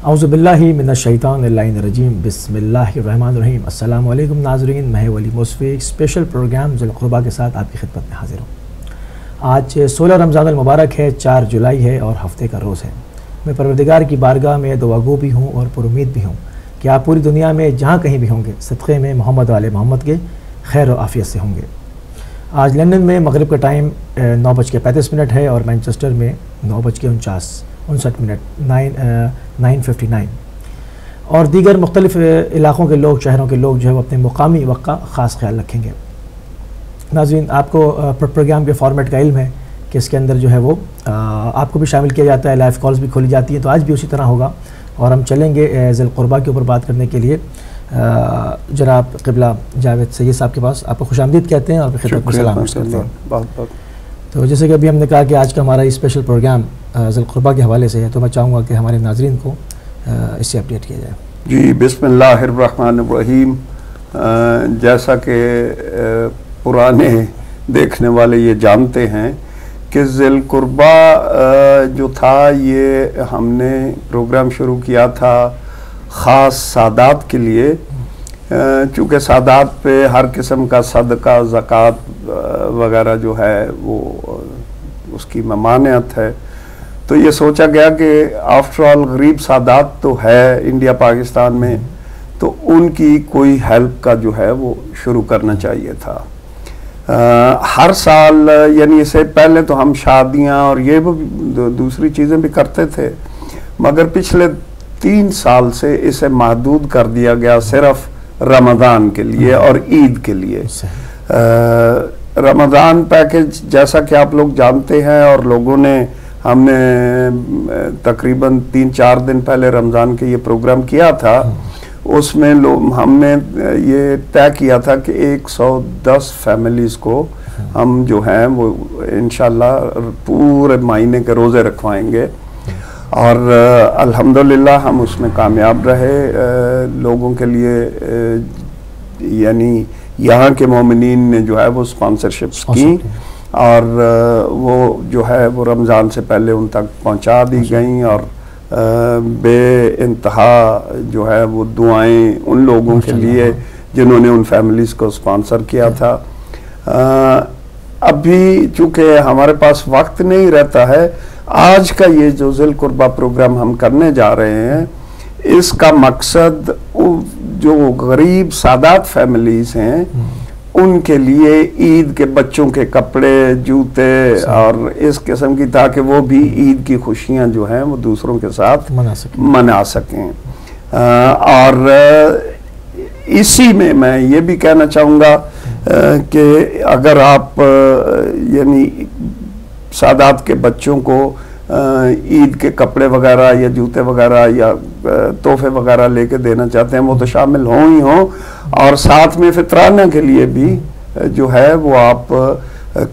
औज़ुबिल्लाहि मिनश्शैतानिर्रजीम बिस्मिल्लाहिर्रहमानिर्रहीम। अस्सलामु अलैकुम नाज़रीन, मैं वली मुस्फी स्पेशल प्रोग्राम ज़ुल्क़ुरबा के साथ आपकी खिदमत में हाज़िर हूँ। आज 16 रमज़ान अल मुबारक है, 4 जुलाई है और हफ़्ते का रोज़ है। मैं परवरदिगार की बारगाह में दुआगो भी हूँ और पुरुमीद भी हूँ कि आप पूरी दुनिया में जहाँ कहीं भी होंगे सदक़े में मोहम्मद वाले मोहम्मद के खैर और आफ़ियत से होंगे। आज लंदन में मगरिब का टाइम 9:35 है और मैनचेस्टर में 9:59 9:59 और दीगर मुख्तलिफ़ इलाक़ों के लोग, शहरों के लोग जो है वो अपने मुकामी वक्त का ख़ास ख्याल रखेंगे। नाज़रीन, आपको प्रोग्राम के फॉर्मेट का इल्म है कि इसके अंदर जो है वो आपको भी शामिल किया जाता है, लाइव कॉल्स भी खोली जाती हैं, तो आज भी उसी तरह होगा और हम चलेंगे ज़ुल्क़ुरबा के ऊपर बात करने के लिए जनाब क़िबला जावेद सैयद साहब के पास। आपको खुशामदीद कहते हैं और खिदमत में सलाम करते हैं। बहुत तो जैसे कि अभी हमने कहा कि आज का हमारा स्पेशल प्रोग्राम ज़ुल्क़ुरबा के हवाले से है, तो मैं चाहूँगा कि हमारे नाज़रीन को इससे अपडेट किया जाए। जी, बिस्मिल्लाहिर्रहमानिर्रहीम। जैसा कि पुराने देखने वाले ये जानते हैं कि ज़ुल्क़ुरबा जो था ये हमने प्रोग्राम शुरू किया था ख़ास सादात के लिए, चूँकि सादात पे हर किस्म का सदका, ज़कात वगैरह जो है वो उसकी ममानियत है, तो ये सोचा गया कि आफ्टर ऑल गरीब सादात तो है इंडिया पाकिस्तान में, तो उनकी कोई हेल्प का जो है वो शुरू करना चाहिए था। हर साल, यानी इससे पहले तो हम शादियां और ये भी दूसरी चीज़ें भी करते थे, मगर पिछले 3 साल से इसे महदूद कर दिया गया सिर्फ रमज़ान के लिए और ईद के लिए। रमज़ान पैकेज जैसा कि आप लोग जानते हैं और लोगों ने, हमने तकरीबन 3-4 दिन पहले रमज़ान के ये प्रोग्राम किया था, उसमें हमने ये तय किया था कि 110 फैमिलीज़ को हम जो हैं वो इंशाल्लाह पूरे महीने के रोज़े रखवाएंगे और अल्हम्दुलिल्लाह हम उसमें कामयाब रहे। लोगों के लिए यानी यहाँ के मोमिनीन ने जो है वो स्पॉन्सरशिप्स की और वो जो है वो रमज़ान से पहले उन तक पहुँचा दी गई और बेइंतहा जो है वो दुआएं उन लोगों के लिए जिन्होंने उन फैमिलीज़ को स्पॉन्सर किया था। अभी चूँकि हमारे पास वक्त नहीं रहता है, आज का ये जो ज़ुल्क़ुरबा प्रोग्राम हम करने जा रहे हैं, इसका मकसद जो गरीब सादात फैमिलीज़ हैं उनके लिए ईद के बच्चों के कपड़े, जूते और इस किस्म की, ताकि वो भी ईद की खुशियां जो हैं वो दूसरों के साथ मना सकें। और इसी में मैं ये भी कहना चाहूँगा कि अगर आप यानी सादात के बच्चों को ईद के कपड़े वगैरह या जूते वगैरह या तोहफे वगैरह लेके देना चाहते हैं, वो तो शामिल हों ही हों, और साथ में फितराना के लिए भी जो है वो आप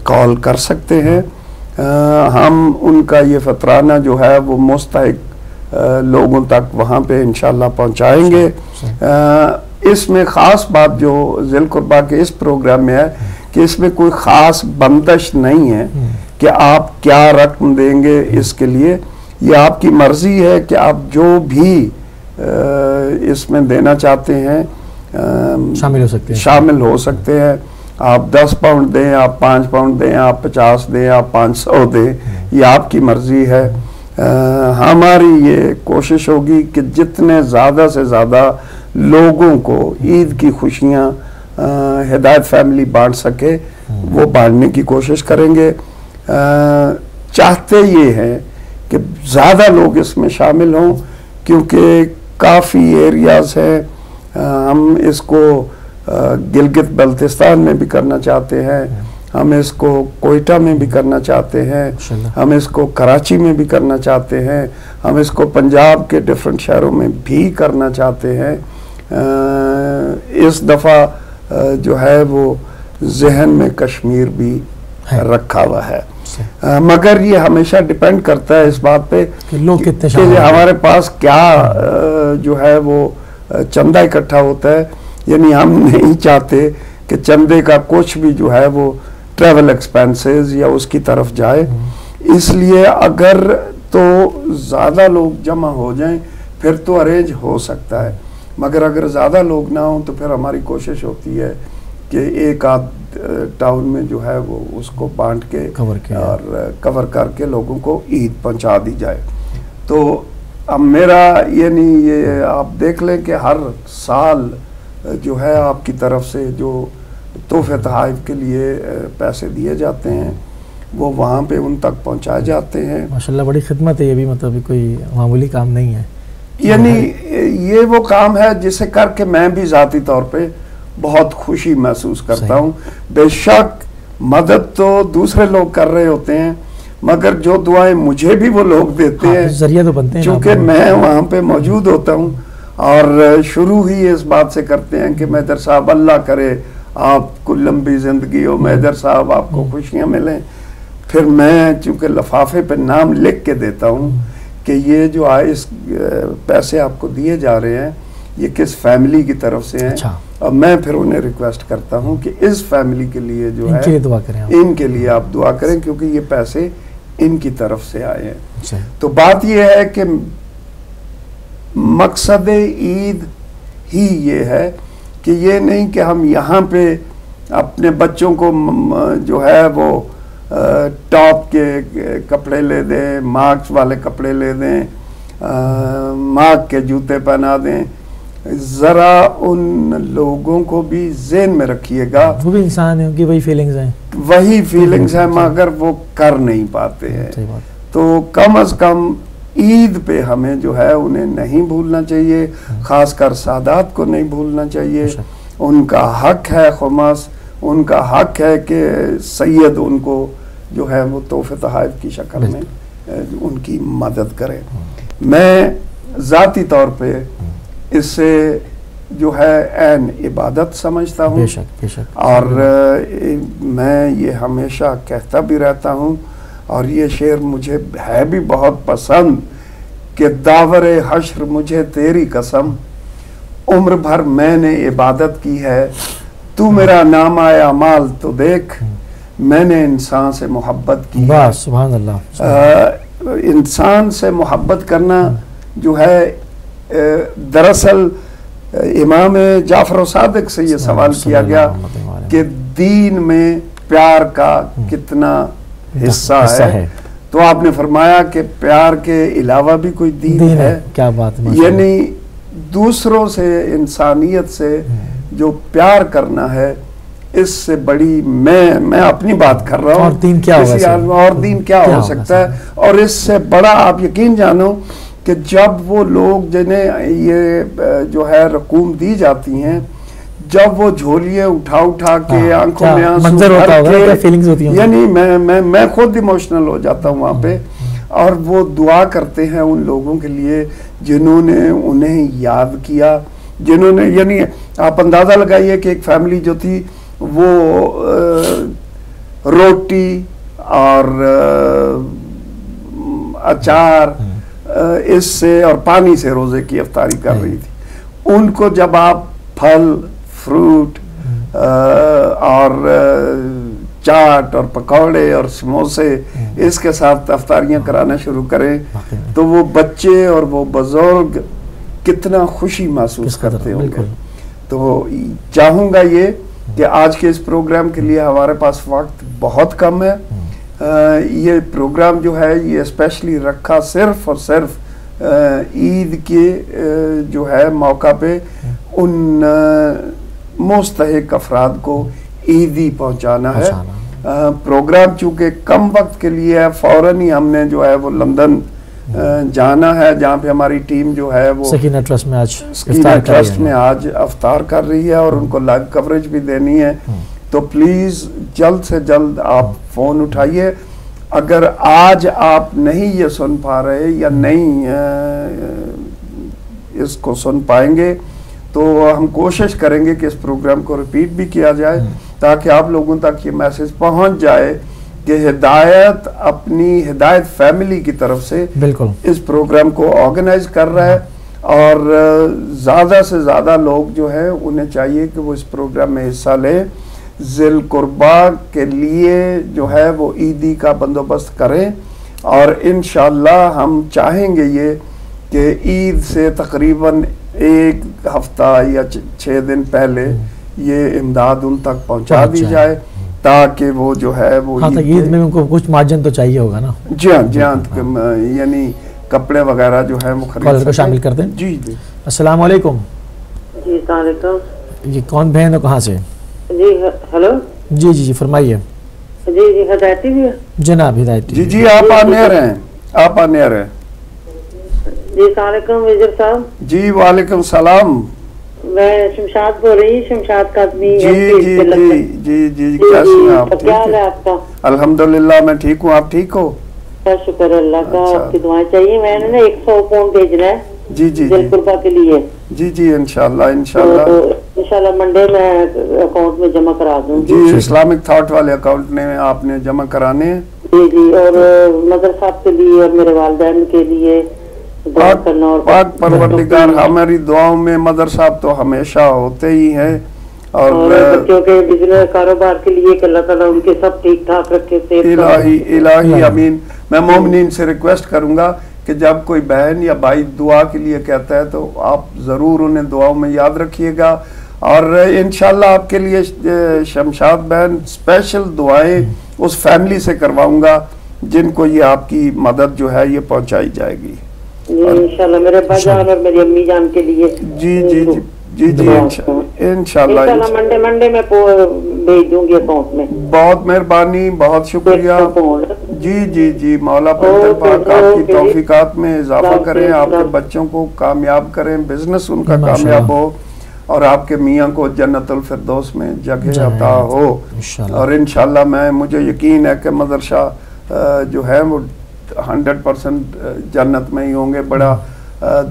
कॉल कर सकते हैं। हम उनका ये फितराना जो है वो मुस्तहिक लोगों तक वहाँ पे इंशाल्लाह पहुँचाएंगे। इसमें ख़ास बात जो ज़ुल्क़ुरबा के इस प्रोग्राम में है कि इसमें कोई ख़ास बंदिश नहीं है कि आप क्या रकम देंगे इसके लिए, ये आपकी मर्ज़ी है कि आप जो भी इसमें देना चाहते हैं शामिल हो सकते हैं। आप 10 पाउंड दें, आप 5 पाउंड दें, आप 50 दें, आप 500 दें, ये आपकी मर्ज़ी है। हमारी ये कोशिश होगी कि जितने ज़्यादा से ज़्यादा लोगों को ईद की खुशियाँ हिदायत फैमिली बांट सके वो बांटने की कोशिश करेंगे। चाहते ये हैं कि ज़्यादा लोग इसमें शामिल हों, क्योंकि काफ़ी एरियाज़ हैं। हम इसको गिलगित बल्तिस्तान में भी करना चाहते हैं, हम इसको कोयटा में भी करना चाहते हैं, हम इसको कराची में भी करना चाहते हैं, हम इसको पंजाब के डिफरेंट शहरों में भी करना चाहते हैं। इस दफ़ा जो है वो जहन में कश्मीर भी रखा हुआ है, मगर ये हमेशा डिपेंड करता है इस बात पे कि लोग कितने हमारे पास क्या जो है वो चंदा इकट्ठा होता है। यानी हम नहीं चाहते कि चंदे का कुछ भी जो है वो ट्रैवल एक्सपेंसेस या उसकी तरफ जाए, इसलिए अगर तो ज़्यादा लोग जमा हो जाएं फिर तो अरेंज हो सकता है। मगर अगर ज़्यादा लोग ना हों तो फिर हमारी कोशिश होती है कि एक आध टाउन में जो है वो उसको बांट के और कवर करके लोगों को ईद पहुंचा दी जाए। तो अब मेरा ये नहीं, ये आप देख लें कि हर साल जो है आपकी तरफ से जो तोहफे तोहफ़ के लिए पैसे दिए जाते हैं वो वहाँ पे उन तक पहुँचाए जाते हैं। माशाल्लाह बड़ी खिदमत है ये भी, मतलब कोई मामूली काम नहीं है। यानी ये वो काम है जिसे करके मैं भी ज़ाती तौर पे बहुत खुशी महसूस करता हूँ। बेशक मदद तो दूसरे लोग कर रहे होते हैं, मगर जो दुआएं मुझे भी वो लोग देते हैं, जरिया तो बनते हैं, क्योंकि मैं वहाँ पे मौजूद होता हूँ। और शुरू ही इस बात से करते हैं कि मैदर साहब अल्लाह करे आपको लंबी ज़िंदगी हो, मैदर साहब आपको खुशियाँ मिलें। फिर मैं चूँकि लिफाफे पे नाम लिख के देता हूँ कि ये जो इस पैसे आपको दिए जा रहे हैं ये किस फैमिली की तरफ से हैं। अच्छा। और मैं फिर उन्हें रिक्वेस्ट करता हूँ कि इस फैमिली के लिए जो है इनके लिए दुआ करें, इनके लिए आप दुआ करें, क्योंकि ये पैसे इनकी तरफ से आए हैं। अच्छा। तो बात ये है कि मकसद ईद ही ये है कि ये नहीं कि हम यहाँ पे अपने बच्चों को जो है वो टॉप के कपड़े ले दें, मार्क्स वाले कपड़े ले दें, मार्क के जूते पहना दें। ज़रा उन लोगों को भी ज़हन में रखिएगा, वो भी इंसान है, उनकी वही फीलिंग्स हैं, वही फीलिंग्स हैं, मगर वो कर नहीं पाते हैं। सही बात। तो कम से कम ईद पे हमें जो है उन्हें नहीं भूलना चाहिए, ख़ासकर सादात को नहीं भूलना चाहिए। उनका हक है खुमास, उनका हक है कि सैयद उनको जो है वो तोहफे तोहफ़ की शक्ल में उनकी मदद करें। मैं ज़ाती तौर पे इससे जो है ऐन इबादत समझता हूँ। बेशक बेशक। और मैं ये हमेशा कहता भी रहता हूँ, और ये शेर मुझे है भी बहुत पसंद कि दावरे हश्र मुझे तेरी कसम, उम्र भर मैंने इबादत की है, तू मेरा नाम आया अमाल तो देख, मैंने इंसान से मोहब्बत की है। सुभान अल्लाह। इंसान से मोहब्बत करना जो है दरअसल इमाम जाफर सादिक से ये सवाल किया गया कि दीन में प्यार का कितना हिस्सा है, तो आपने फरमाया कि प्यार के अलावा भी कोई दीन है। क्या बात है। यानी दूसरों से, इंसानियत से जो प्यार करना है, इससे बड़ी मैं अपनी बात कर रहा हूँ, और दीन क्या और दीन क्या हो सकता है। और इससे बड़ा आप यकीन जानो कि जब वो लोग जिन्हें ये जो है रकूम दी जाती हैं, जब वो झोलियाँ उठा उठा के आंखों में आंसू भर के, यानी मैं खुद इमोशनल हो जाता हूँ वहाँ पे। और वो दुआ करते हैं उन लोगों के लिए जिन्होंने उन्हें याद किया, जिन्होंने, यानी आप अंदाज़ा लगाइए कि एक फैमिली जो थी वो रोटी और अचार इससे और पानी से रोज़े की इफ्तारी कर रही थी। उनको जब आप फल, फ्रूट और चाट और पकौड़े और समोसे इसके साथ इफ्तारियाँ कराना शुरू करें, तो वो बच्चे और वो बुजुर्ग कितना खुशी महसूस करते होंगे। तो चाहूँगा ये कि आज के इस प्रोग्राम के लिए हमारे पास वक्त बहुत कम है। ये प्रोग्राम जो है ये स्पेशली रखा सिर्फ और सिर्फ ईद के जो है मौका पे उन मुस्तहिक अफराद को ईदी पहुंचाना है। प्रोग्राम चूँकि कम वक्त के लिए है, फ़ौरन ही हमने जो है वो लंदन जाना है, जहाँ पे हमारी टीम जो है वो सकीना ट्रस्ट में आज अफ्तार कर रही है और उनको लाइव कवरेज भी देनी है। तो प्लीज़ जल्द से जल्द आप फ़ोन उठाइए। अगर आज आप नहीं ये सुन पा रहे या नहीं इसको सुन पाएंगे, तो हम कोशिश करेंगे कि इस प्रोग्राम को रिपीट भी किया जाए, ताकि आप लोगों तक ये मैसेज पहुंच जाए कि हिदायत अपनी हिदायत फैमिली की तरफ से बिल्कुल इस प्रोग्राम को ऑर्गेनाइज कर रहा है। और ज़्यादा से ज़्यादा लोग जो है उन्हें चाहिए कि वो इस प्रोग्राम में हिस्सा लें, ज़िल कुर्बा के लिए जो है वो ईदी का बंदोबस्त करें। और इंशाअल्लाह हम चाहेंगे ये कि ईद से तकरीबन एक हफ्ता या 6 दिन पहले ये इमदाद उन तक पहुंचा दी जाए, ताकि वो जो है वो ईद में उनको कुछ मार्जिन तो चाहिए होगा ना। जी हाँ, यानी कपड़े वगैरह जो है वो खरीद को शामिल करते हैं। जी जी, अस्सलाम वालेकुम। जी अस्सलाम वालेकुम। जी कौन बहन हो, कहाँ से? जी हेलो। जी जी फरमाइए। जी हिदायती भी है जनाब, हिदायती। जी जी, आप आनेर हैं, आप आनेर हैं। जी अस्सलाम वालेकुम मेजर साहब। जी वालेकुम सलाम। मैं शमशाद बोल रही हूँ, शमशाद कादमी। जी जी जी जी जी, कैसे हैं आप? क्या हाल है आपका? अल्हम्दुलिल्लाह मैं ठीक हूँ, आप ठीक हो? शुक्र अल्लाह का। अच्छा। आपकी दुआएं चाहिए। मैंने ना 100 पाउंड भेजना है जी जी दिलकुर्बा के लिए। जी जी, इंशाल्लाह इंशाल्लाह इंशाल्लाह मंडे में अकाउंट में जमा करा दूंगी। जी, इस्लामिक थॉट वाले अकाउंट में आपने जमा कराने हैं। जी जी, और मदर साहब के लिए और मेरे वालिदैन के लिए दुआ करना। और पाक परवरदिगार हमारी दुआओं में मदर साहब तो हमेशा होते ही हैं, और बच्चों के बिजनेस कारोबार के लिए अल्लाह ताला उनके सब ठीक ठाक रखे। इलाही अमीन। मैं मोमिनीन से रिक्वेस्ट करूंगा कि जब कोई बहन या भाई दुआ के लिए कहता है तो आप ज़रूर उन्हें दुआओं में याद रखिएगा, और इंशाल्लाह आपके लिए शमशाद बहन स्पेशल दुआएं उस फैमिली से करवाऊंगा जिनको ये आपकी मदद जो है ये पहुंचाई जाएगी इंशाल्लाह। मेरे भाईजान और मेरी अम्मी जान के लिए। जी जी जी जी जी, इंशाल्लाह मंडे में भेज दूंगी अकाउंट में। बहुत मेहरबानी, बहुत शुक्रिया। जी जी जी, मौला पाक आपकी तौफीकात में इजाफा करें, आपके बच्चों को कामयाब करें, बिजनेस उनका कामयाब हो, और आपके मियाँ को जन्नतुल फिरदौस में जगह अता हो। और इंशाल्लाह मुझे यकीन है कि मदरसा जो है वो 100% जन्नत में ही होंगे। बड़ा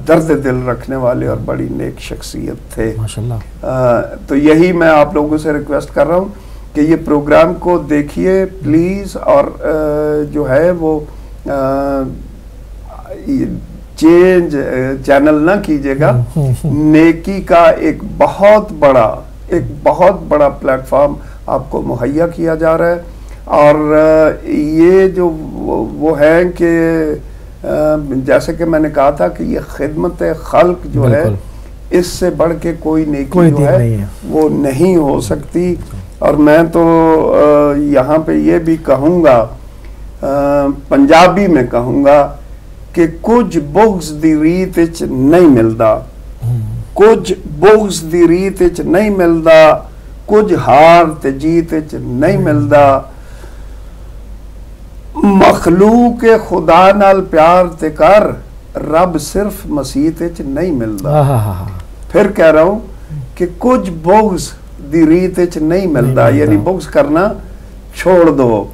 दर्द दिल रखने वाले और बड़ी नेक शख्सियत थे माशाल्लाह। तो यही मैं आप लोगों से रिक्वेस्ट कर रहा हूँ कि ये प्रोग्राम को देखिए प्लीज़, और जो है वो चेंज चैनल ना कीजिएगा। नेकी का एक बहुत बड़ा प्लेटफॉर्म आपको मुहैया किया जा रहा है, और ये जो वो है कि जैसे कि मैंने कहा था कि ये खिदमत खल्क जो है इससे बढ़ के कोई नेकी जो है वो नहीं हो सकती। और मैं तो यहाँ पे ये भी कहूँगा, पंजाबी में कहूँगा कि कुछ बुग्स दी रीत विच नहीं मिलता, कुछ बुग्स दी रीत विच नहीं मिलता, कुछ हार ते जीत विच नहीं मिलता, मखलूक खुदा नाल प्यार ते कर, रब सिर्फ मसीह विच नहीं मिलता। फिर कह रहा हूँ कि कुछ बुग्स दी रीत विच नहीं मिलता, यानी बुग्स करना छोड़ दो,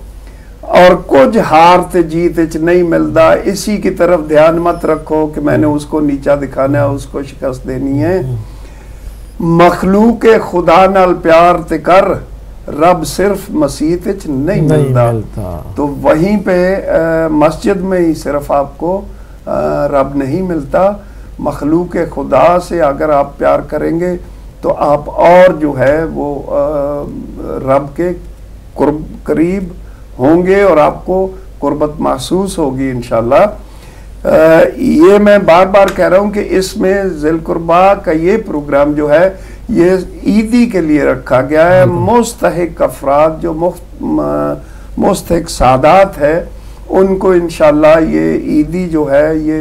और कुछ हार ते जीत विच नहीं मिलता। इसी की तरफ ध्यान मत रखो कि मैंने उसको नीचा दिखाना है, उसको शिकस्त देनी है। मखलूक खुदा नाल प्यार ते कर, रब सिर्फ मसीह विच नहीं मिलता। तो वहीं पे मस्जिद में ही सिर्फ आपको रब नहीं मिलता। मखलूक खुदा से अगर आप प्यार करेंगे तो आप और जो है वो रब के करीब होंगे, और आपको कुर्बत महसूस होगी इंशाल्लाह। ये मैं बार बार कह रहा हूँ कि इसमें ज़िलकुर्बा का ये प्रोग्राम जो है ये ईदी के लिए रखा गया है। मुस्तहिक अफराद जो मुस्तहिक सादात है उनको इंशाल्लाह ये ईदी जो है ये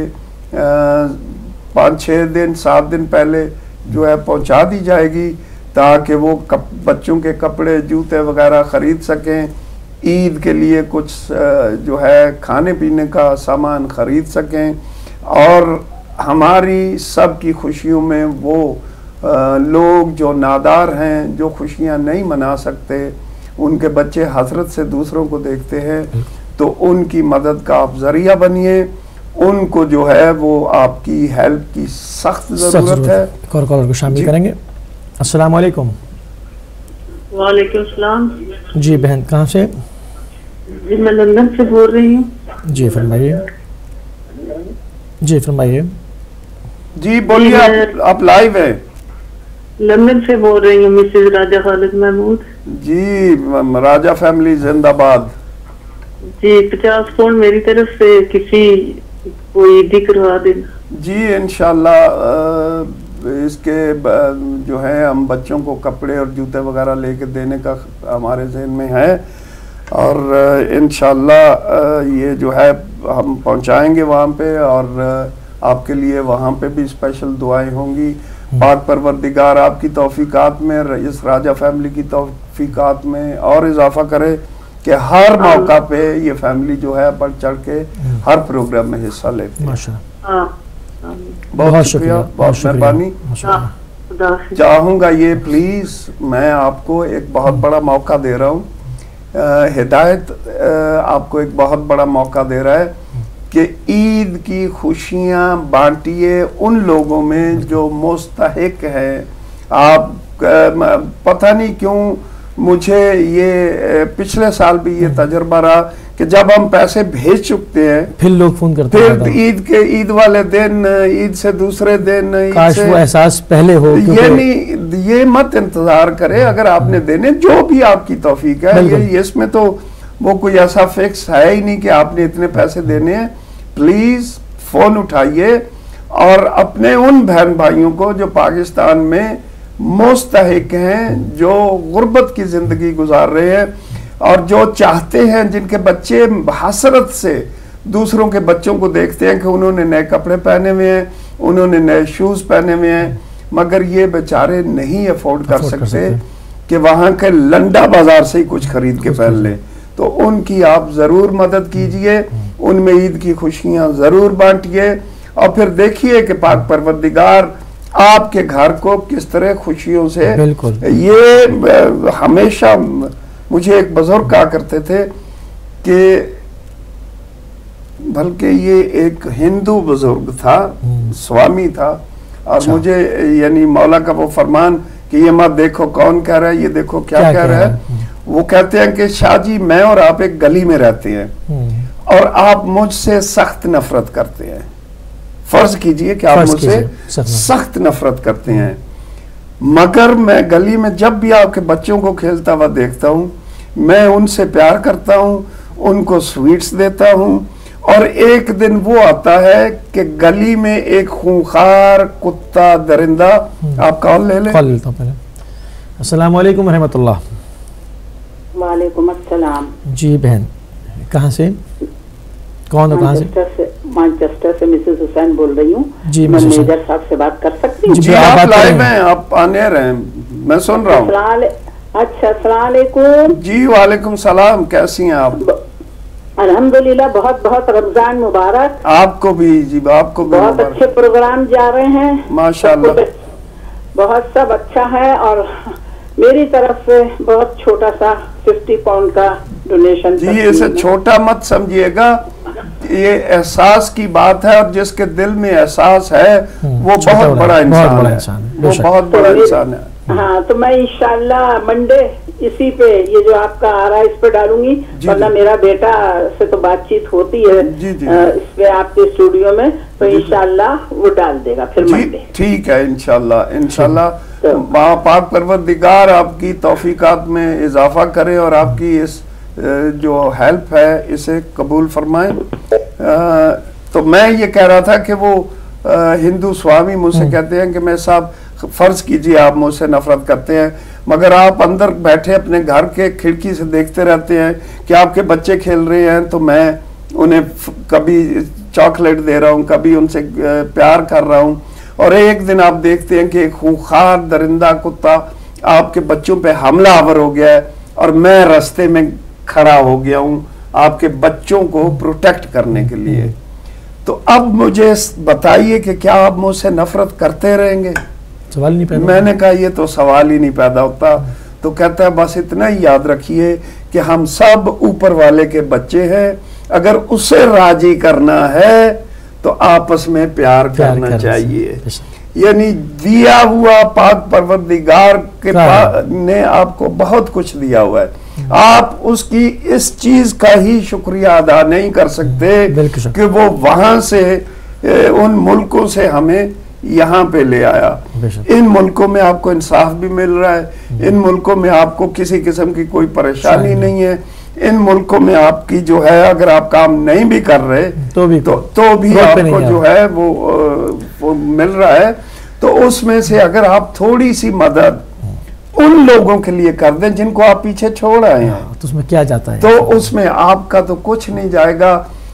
5-6 दिन 7 दिन पहले जो है पहुंचा दी जाएगी, ताकि वो बच्चों के कपड़े जूते वगैरह ख़रीद सकें, ईद के लिए कुछ जो है खाने पीने का सामान ख़रीद सकें, और हमारी सब की खुशियों में वो लोग जो नादार हैं, जो खुशियां नहीं मना सकते, उनके बच्चे हसरत से दूसरों को देखते हैं, तो उनकी मदद का आप ज़रिया बनिए। उनको जो है वो आपकी हेल्प की सख्त ज़रूरत है। कॉलर को शामिल करेंगे। अस्सलाम वालेकुम। वालेकुम सलाम। जी बहन कहाँ से? जी मैं लंदन से बोल रही हूँ। जी फरमाइए। जी फरमाइए। जी बोलिए, आप लाइव है। लंदन से बोल रही हूँ, मिसेज राजा खालिद महमूद। जी राजा फैमिली जिंदाबाद। जी 50 पाउंड मेरी तरफ से किसी को ईदी करवा देना। जी इंशाल्लाह इसके जो है हम बच्चों को कपड़े और जूते वगैरह लेके देने का हमारे ज़हन में है, और इंशाल्लाह ये जो है हम पहुंचाएंगे वहाँ पे, और आपके लिए वहाँ पे भी स्पेशल दुआएं होंगी। पाक परवरदिगार आपकी तौफीकात में, इस राजा फैमिली की तौफीकात में और इजाफा करे कि हर मौका पे ये फैमिली जो है बढ़ चढ़ के हर प्रोग्राम में हिस्सा लेते हैं। माशाअल्लाह, बहुत शुक्रिया, बहुत मेहरबानी। चाहूँगा ये प्लीज़ मैं आपको एक बहुत बड़ा मौका दे रहा हूँ, हिदायत आपको एक बहुत बड़ा मौका दे रहा है कि ईद की खुशियाँ बांटिए उन लोगों में जो मुस्तहिक हैं। आप पता नहीं क्यों मुझे ये पिछले साल भी ये तजर्बा रहा कि जब हम पैसे भेज चुकते हैं फिर लोग फोन करते हैं, फिर ईद वाले दिन, ईद से दूसरे दिन, काश वो एहसास पहले हो। ये नहीं, ये मत इंतजार करें। अगर आपने देने, जो भी आपकी तौफीक है, ये इसमें तो वो कोई ऐसा फिक्स है ही नहीं कि आपने इतने पैसे देने हैं। प्लीज फोन उठाइए और अपने उन बहन भाइयों को जो पाकिस्तान में मुस्तहिक हैं, जो गुर्बत की जिंदगी गुजार रहे हैं और जो चाहते हैं, जिनके बच्चे हसरत से दूसरों के बच्चों को देखते हैं कि उन्होंने नए कपड़े पहने हुए हैं, उन्होंने नए शूज पहने हुए हैं, मगर ये बेचारे नहीं अफोर्ड कर सकते कि वहां के लंडा बाजार से ही कुछ खरीद के पहन लें। तो उनकी आप जरूर मदद कीजिए, उनमें ईद की खुशियां जरूर बांटिए, और फिर देखिए कि पाक परवरदिगार आपके घर को किस तरह खुशियों से। ये हमेशा मुझे एक बुजुर्ग कहा करते थे कि, बल्कि ये एक हिंदू बुजुर्ग था, स्वामी था, और मुझे यानी मौला का वो फरमान कि ये मत देखो कौन कह रहा है, ये देखो क्या कह रहा है। वो कहते हैं कि शाह जी, मैं और आप एक गली में रहते हैं और आप मुझसे सख्त नफरत करते हैं। फर्ज कीजिए कि आप मुझसे सख्त नफरत करते हैं, मगर मैं गली में जब भी आपके बच्चों को खेलता हुआ देखता हूँ, मैं उनसे प्यार करता हूँ, उनको स्वीट्स देता हूँ, और एक दिन वो आता है कि गली में एक खूंखार कुत्ता दरिंदा। आप कॉल ले लें। कॉल लेता हूँ पहले। अस्सलाम वालेकुम रहमतुल्लाह। वालेकुम अस्सलाम। जी बहन, कहाँ से, कौन हो, कहाँ से? मैनचेस्टर से मिसेस हुसैन बोल रही हूँ। जी मैं मैनेजर साहब से बात कर सकती हूँ? जी आप लाइव हैं, आप आने रहे, मैं सुन रहा हूँ। अच्छा, अस्सलाम वालेकुम। जी वालेकुम सलाम, कैसी हैं आप? अल्हम्दुलिल्लाह, बहुत बहुत रमजान मुबारक। आपको भी जी, आपको भी बहुत अच्छे प्रोग्राम जा रहे हैं माशाल्लाह, बहुत सब अच्छा है। और मेरी तरफ से बहुत छोटा सा 50 पाउंड का डोनेशन। जी इसे छोटा मत समझिएगा, ये एहसास की बात है, और जिसके दिल में एहसास है वो बहुत बड़ा इंसान है, वो बहुत बड़ा इंसान है। हाँ, तो मैं इंशाल्लाह मंडे इसी पे, ये जो आपका आ रहा है इस पे डालूंगी, वरना मेरा बेटा से तो बातचीत होती है इस पे आपके स्टूडियो में, तो इंशाल्लाह वो डाल देगा फिर मंडे। ठीक है, इंशाल्लाह इंशाल्लाह। पाक परवरदिगार आपकी तौफीकात में इजाफा करे और आपकी इस जो हेल्प है इसे कबूल फरमाए। तो मैं ये कह रहा था कि वो हिंदू स्वामी मुझसे कहते हैं कि मैं साहब, फर्ज कीजिए आप मुझसे नफरत करते हैं, मगर आप अंदर बैठे अपने घर के खिड़की से देखते रहते हैं कि आपके बच्चे खेल रहे हैं, तो मैं उन्हें कभी चॉकलेट दे रहा हूँ, कभी उनसे प्यार कर रहा हूँ, और एक दिन आप देखते हैं कि एक खूंखार दरिंदा कुत्ता आपके बच्चों पे हमलावर हो गया है, और मैं रास्ते में खड़ा हो गया हूँ आपके बच्चों को प्रोटेक्ट करने के लिए। तो अब मुझे बताइए कि क्या आप मुझसे नफरत करते रहेंगे? सवाल नहीं पैदा। मैंने कहा ये तो सवाल ही नहीं पैदा होता। तो कहता है बस इतना ही याद रखिए कि हम सब ऊपर वाले के बच्चे हैं, अगर उसे राजी करना है तो आपस में प्यार करना चाहिए। यानी दिया हुआ पाक परवरदिगार के ने आपको बहुत कुछ दिया हुआ है, आप उसकी इस चीज का ही शुक्रिया अदा नहीं कर सकते कि वो वहां से उन मुल्कों से हमें यहाँ पे ले आया। इन मुल्कों में आपको इंसाफ भी मिल रहा है, इन मुल्कों में आपको किसी किस्म की कोई परेशानी नहीं है, इन मुल्कों में आपकी जो है, अगर आप काम नहीं भी कर रहे तो भी आपको जो है वो मिल रहा है। तो उसमें से अगर आप थोड़ी सी मदद उन लोगों के लिए कर दें जिनको आप पीछे छोड़ आए हैं, तो उसमें क्या जाता है? तो उसमें आपका तो कुछ नहीं जाएगा,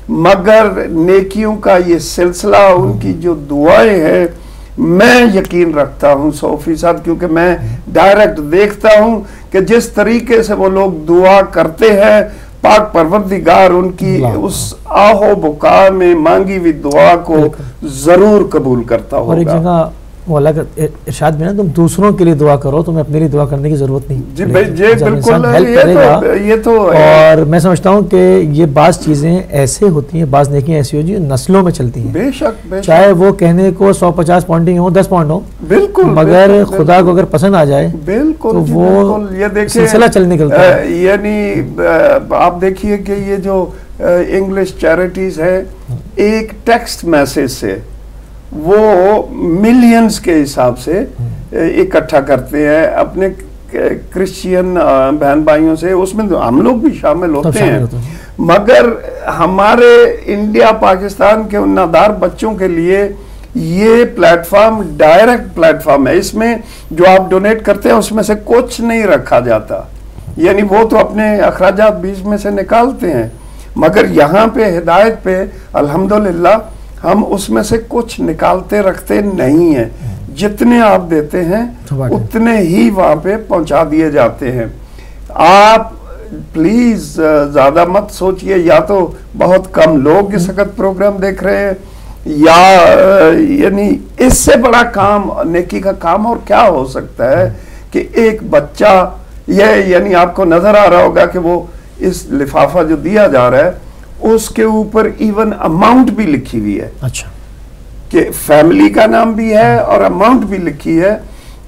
मगर नेकियों का ये सिलसिला, उनकी जो दुआएं हैं, मैं यकीन रखता हूँ 100%, क्योंकि मैं डायरेक्ट देखता हूँ कि जिस तरीके से वो लोग दुआ करते हैं, पाक परवरदिगार उनकी उस आहो बुका में मांगी हुई दुआ को जरूर कबूल करता होगा। और एक जगह वो अल्लाह का इरशाद में ना, तुम दूसरों के लिए दुआ करो, तुम्हें अपने लिए दुआ करने की जरूरत नहीं। जी बिल्कुल, ये तो और मैं समझता हूँ कि ये बाज़ चीज़ें ऐसे होती हैं, बाज़ नेकियां ऐसी होती हैं जो नस्लों में चलती हैं। बेशक चाहे वो कहने को 150 पॉइंट हो, 10 पॉइंट हो, बिल्कुल, मगर खुदा को अगर पसंद आ जाए बिल्कुल, तो वो ये देखिए सिलसिला चल निकलता है। यानी आप देखिए कि ये जो इंग्लिश चैरिटीज है, एक टेक्स्ट मैसेज से वो मिलियंस के हिसाब से इकट्ठा करते हैं अपने क्रिश्चियन बहन भाइयों से, उसमें तो हम लोग भी शामिल होते हैं। मगर हमारे इंडिया पाकिस्तान के उन नादार बच्चों के लिए ये प्लेटफॉर्म डायरेक्ट प्लेटफॉर्म है। इसमें जो आप डोनेट करते हैं उसमें से कुछ नहीं रखा जाता, यानी वो तो अपने अखराजात बीच में से निकालते हैं, मगर यहाँ पे हिदायत पे अल्हम्दुलिल्लाह हम उसमें से कुछ निकालते रखते नहीं हैं। जितने आप देते हैं उतने ही वहां पे पहुंचा दिए जाते हैं। आप प्लीज ज्यादा मत सोचिए, या तो बहुत कम लोग इस वक्त प्रोग्राम देख रहे हैं, या यानी इससे बड़ा काम, नेकी का काम और क्या हो सकता है कि एक बच्चा, ये यानी आपको नजर आ रहा होगा कि वो इस लिफाफा जो दिया जा रहा है उसके ऊपर इवन अमाउंट भी लिखी हुई है। अच्छा, कि फैमिली का नाम भी है और अमाउंट भी लिखी है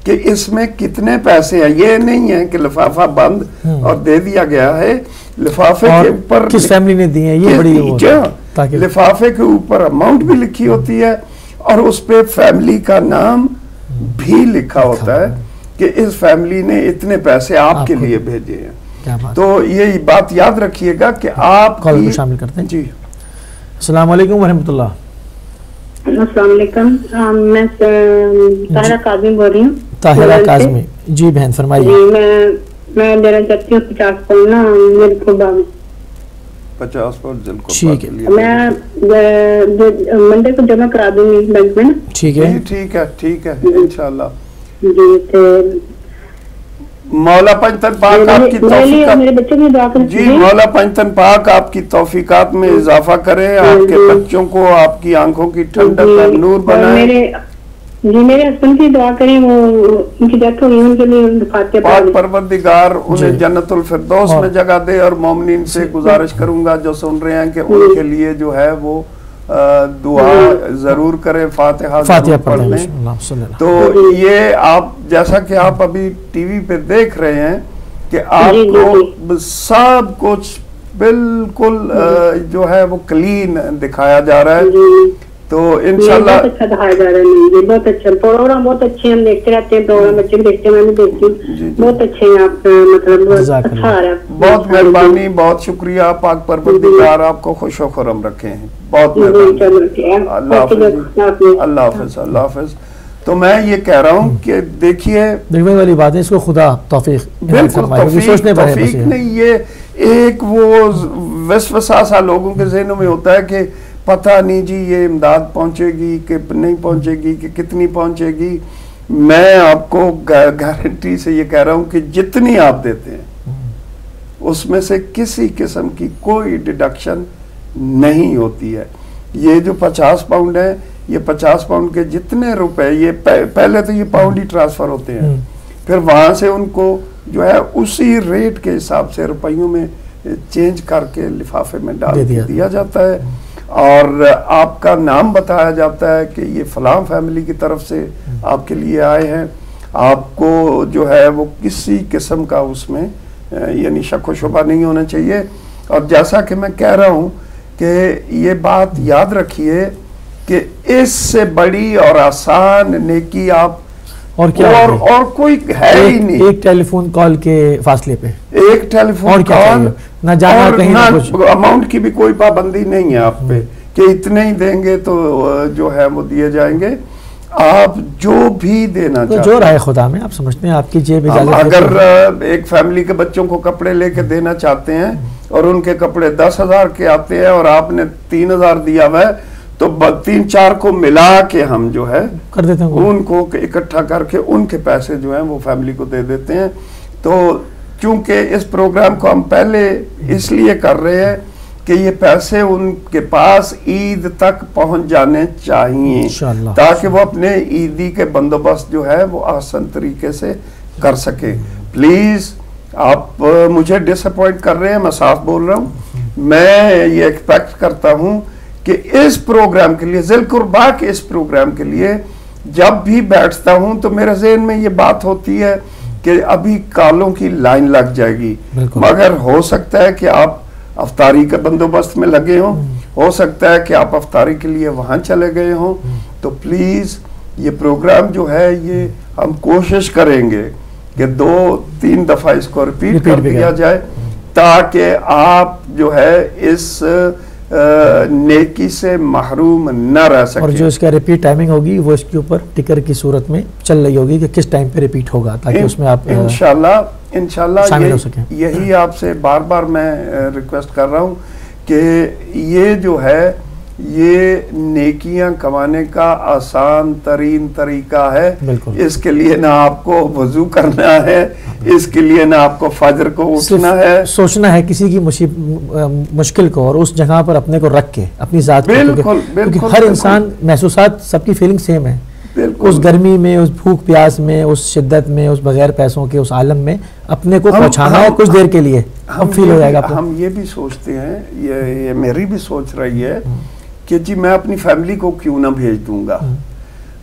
कि इसमें कितने पैसे हैं। ये नहीं है कि लिफाफा बंद और दे दिया गया है, लिफाफे के ऊपर किस फैमिली ने दिए हैं ये बड़ी, लिफाफे के ऊपर अमाउंट भी लिखी होती है और उस पे फैमिली का नाम भी लिखा होता है कि इस फैमिली ने इतने पैसे आपके लिए भेजे हैं। तो ये बात याद रखिएगा कि आप कॉल में शामिल करते हैं। जी, अस्सलाम वालेकुम वरहमतुल्लाह। अस्सलाम वालेकुम, मैं ताहिरा काज़मी बोल रही हूँ। ताहिरा काज़मी, जी बहन फरमाइए। मैं देना चाहती हूँ 50 पाउंड ना मेरे खुदा में। 50 पाउंड ठीक है, मैं मंडे को जमा करा दूंगी बैंक में। ठीक है, ठीक है, ठीक है, इंशाल्लाह। जी, तो मौला पंचतन पाक आपकी तौफीकात, मेरे बच्चे की दुआ करें। जी, मौला पंचतन पाक आपकी तौफीकात में इजाफा करें, आपके बच्चों को आपकी आंखों की ठंडक और नूर बनाए। मेरे हस्बैंड की दुआ करें, वो उनकी डेथ हो गई, उनके लिए पाक परवरदिगार उन्हें जन्नतुल फिरदौस में जगह दे। और मोमिनीन से गुजारिश करूंगा जो सुन रहे हैं कि उनके लिए जो है वो दुआ जरूर करें, फातिहा पढ़ लें। तो ये आप जैसा कि आप अभी टीवी पे देख रहे हैं कि आपको सब कुछ बिल्कुल जो है वो क्लीन दिखाया जा रहा है। तो इंशाल्लाह बहुत अच्छा दिखाया जा रहा है, बहुत अच्छा प्रोग्राम, बहुत अच्छे हम देखते रहते हैं प्रोग्राम, बच्चे भी देखते हैं, मैं भी देखती हूँ, बहुत अच्छे हैं आप, मतलब अच्छा आ रहा है। बहुत मेहरबानी, बहुत शुक्रिया, पाक परवरदिगार आपको खुशो खुरम रखे हैं, बहुत मेहरबानी। अल्लाह हाफिज, अल्लाह हाफिज, अल्लाह हाफिज। तो मैं ये कह रहा हूँ कि देखिए देखने वाली बात है, इसको खुदा तौफीक तौफीक नहीं, ये एक वो वसवसा सा लोगों के ज़हनों में होता है कि पता नहीं जी ये इमदाद पहुंचेगी कि नहीं पहुंचेगी, कि कितनी पहुंचेगी। मैं आपको गारंटी से ये कह रहा हूं कि जितनी आप देते हैं उसमें से किसी किस्म की कोई डिडक्शन नहीं होती है। ये जो 50 पाउंड है, ये 50 पाउंड के जितने रुपए, ये पहले तो ये पाउंड ही ट्रांसफर होते हैं, फिर वहां से उनको जो है उसी रेट के हिसाब से रुपयों में चेंज करके लिफाफे में डाल दिया जाता है और आपका नाम बताया जाता है कि ये फलां फैमिली की तरफ से आपके लिए आए हैं। आपको जो है वो किसी किस्म का उसमें यानी शक व शुबा नहीं होना चाहिए। और जैसा कि मैं कह रहा हूँ कि ये बात याद रखिए कि इससे बड़ी और आसान नेकी आप और क्या और कोई है ही नहीं। एक टेलीफोन कॉल के फासले पे एक टेलीफोन और क्या कॉल, ना जाना कहीं ना कुछ, अमाउंट की भी कोई पाबंदी नहीं है आप पे कि इतने ही देंगे तो जो है वो दिए जाएंगे। आप जो भी देना तो जो राय खुदा में आप समझते हैं आपकी जेब इजाजत। अगर एक फैमिली के बच्चों को कपड़े लेके देना चाहते हैं और उनके कपड़े 10,000 के आते हैं और आपने 3,000 दिया हुआ है, तो 3-4 को मिला के हम जो है कर देते हैं, उनको इकट्ठा करके उनके पैसे जो हैं वो फैमिली को दे देते हैं। तो चूंकि इस प्रोग्राम को हम पहले इसलिए कर रहे हैं कि ये पैसे उनके पास ईद तक पहुंच जाने चाहिए, ताकि वो अपने ईदी के बंदोबस्त जो है वो आसान तरीके से कर सके। प्लीज आप मुझे डिसअपॉइंट कर रहे हैं, मैं साफ बोल रहा हूँ। मैं ये एक्सपेक्ट करता हूँ कि इस प्रोग्राम के लिए, ज़िल-कुर्बा के इस प्रोग्राम के लिए जब भी बैठता हूँ तो मेरे ज़हन में ये बात होती है कि अभी कालों की लाइन लग जाएगी, मगर हो सकता है कि आप अफ्तारी के बंदोबस्त में लगे हों, हो सकता है कि आप अफ्तारी के लिए वहाँ चले गए हों। तो प्लीज़ ये प्रोग्राम जो है ये हम कोशिश करेंगे कि 2-3 दफ़ा इसको रिपीट कर दिया जाए, ताकि आप जो है इस नेकी से महरूम न रह सके। और जो इसका रिपीट टाइमिंग होगी वो इसके ऊपर टिकर की सूरत में चल रही होगी कि किस टाइम पे रिपीट होगा, ताकि उसमें आप इंशाल्लाह शामिल हो सकें। यही आपसे बार बार मैं रिक्वेस्ट कर रहा हूँ कि ये जो है ये नेकियां कमाने का आसान तरीन तरीका है। इसके लिए ना आपको वजू करना है, इसके लिए ना आपको फजर को उठना है, सोचना है किसी की मुश्किल को और उस जगह पर अपने को रख के अपनी जात बिल्कुल, क्योंकि हर इंसान महसूसात सबकी फीलिंग सेम है। उस गर्मी में, उस भूख प्यास में, उस शिद्दत में, उस बगैर पैसों के उस आलम में अपने को पहुंचाना है कुछ देर के लिए, हम फील हो जाएगा। हम ये भी सोचते हैं, ये मेरी भी सोच रही है कि जी मैं अपनी फैमिली को क्यों ना भेज दूंगा,